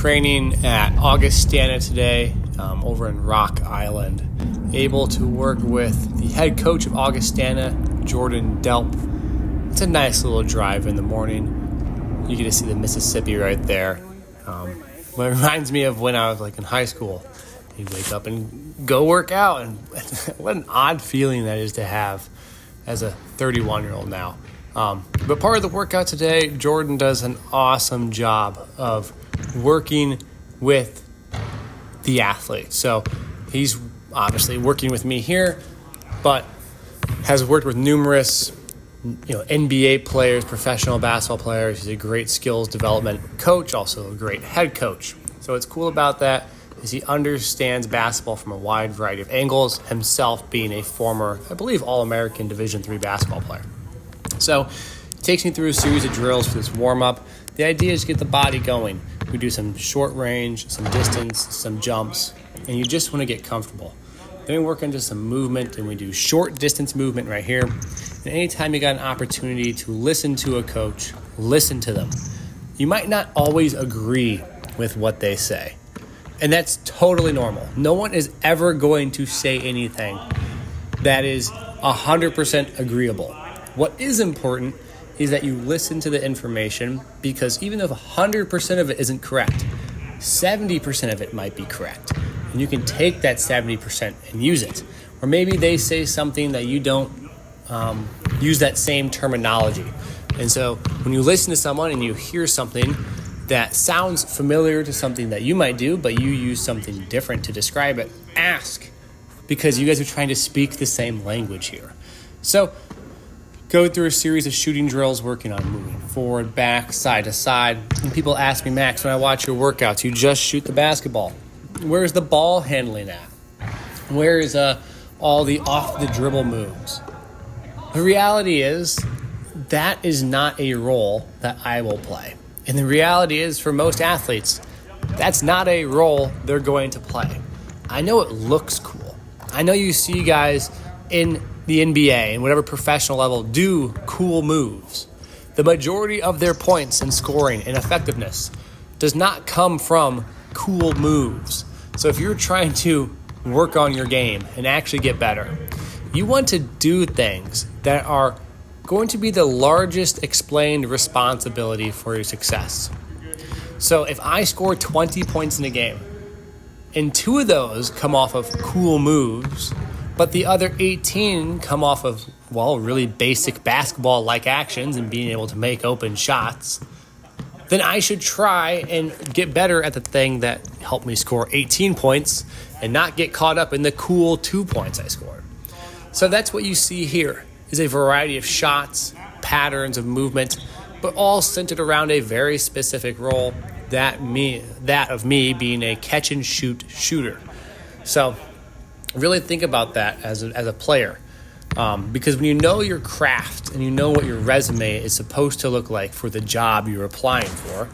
training at Augustana today over in Rock Island. Able to work with the head coach of Augustana, Jordan Delp. It's a nice little drive in the morning. You get to see the Mississippi right there. But it reminds me of when I was in high school. You'd wake up and go work out. And what an odd feeling that is to have as a 31-year-old now. But part of the workout today, Jordan does an awesome job of working with the athlete. So he's obviously working with me here, but has worked with numerous NBA players, professional basketball players. He's a great skills development coach, also a great head coach. So what's cool about that is he understands basketball from a wide variety of angles, himself being a former, I believe, All-American Division III basketball player. So he takes me through a series of drills for this warm-up. The idea is to get the body going. We do some short range, some distance, some jumps, and you just want to get comfortable. Then we work into some movement, and we do short distance movement right here. And anytime you got an opportunity to listen to a coach, listen to them. You might not always agree with what they say, and that's totally normal. No one is ever going to say anything that is 100% agreeable. What is important is that you listen to the information, because even if 100% of it isn't correct, 70% of it might be correct. And you can take that 70% and use it. Or maybe they say something that you don't use that same terminology. And so when you listen to someone and you hear something that sounds familiar to something that you might do, but you use something different to describe it, ask, because you guys are trying to speak the same language here. So go through a series of shooting drills, working on moving forward, back, side to side. And people ask me, Max, when I watch your workouts, you just shoot the basketball. Where's the ball handling at? Where is all the off-the-dribble moves? The reality is that is not a role that I will play. And the reality is, for most athletes, that's not a role they're going to play. I know it looks cool. I know you see guys in the NBA and whatever professional level do cool moves. The majority of their points and scoring and effectiveness does not come from cool moves. So if you're trying to work on your game and actually get better, you want to do things that are going to be the largest explained responsibility for your success. So if I score 20 points in a game and 2 of those come off of cool moves, but the other 18 come off of, really basic basketball-like actions and being able to make open shots, then I should try and get better at the thing that helped me score 18 points and not get caught up in the cool 2 points I scored. So that's what you see here, is a variety of shots, patterns of movement, but all centered around a very specific role, that of me being a catch-and-shoot shooter. So really think about that as a player, because when you know your craft and you know what your resume is supposed to look like for the job you're applying for,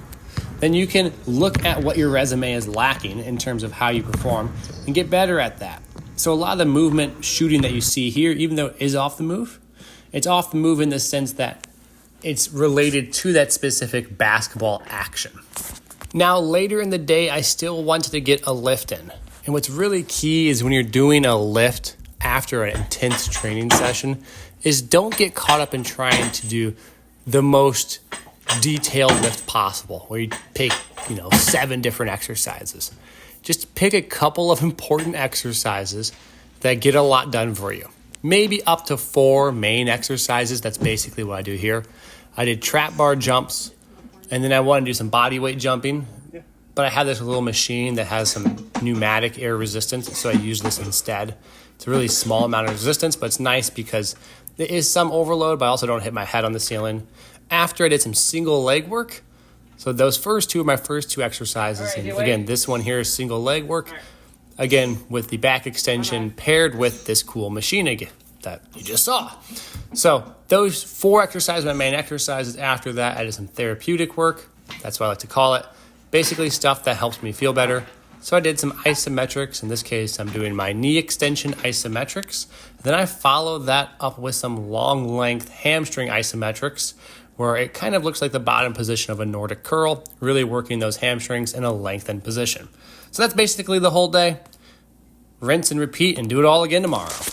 then you can look at what your resume is lacking in terms of how you perform and get better at that. So a lot of the movement shooting that you see here, even though it is off the move, it's off the move in the sense that it's related to that specific basketball action. Now, later in the day, I still wanted to get a lift in. And what's really key is when you're doing a lift after an intense training session is don't get caught up in trying to do the most detailed lift possible, where you pick, 7 different exercises. Just pick a couple of important exercises that get a lot done for you. Maybe up to 4 main exercises. That's basically what I do here. I did trap bar jumps, and then I want to do some body weight jumping. But I have this little machine that has some pneumatic air resistance, so I use this instead. It's a really small amount of resistance, but it's nice because there is some overload, but I also don't hit my head on the ceiling. After I did some single leg work, so those first 2 are my first 2 exercises. And again, this one here is single leg work. Again, with the back extension paired with this cool machine again that you just saw. So those 4 exercises, my main exercises. After that, I did some therapeutic work. That's what I like to call it. Basically stuff that helps me feel better. So I did some isometrics. In this case, I'm doing my knee extension isometrics. Then I followed that up with some long length hamstring isometrics, where it kind of looks like the bottom position of a Nordic curl, really working those hamstrings in a lengthened position. So that's basically the whole day. Rinse and repeat and do it all again tomorrow.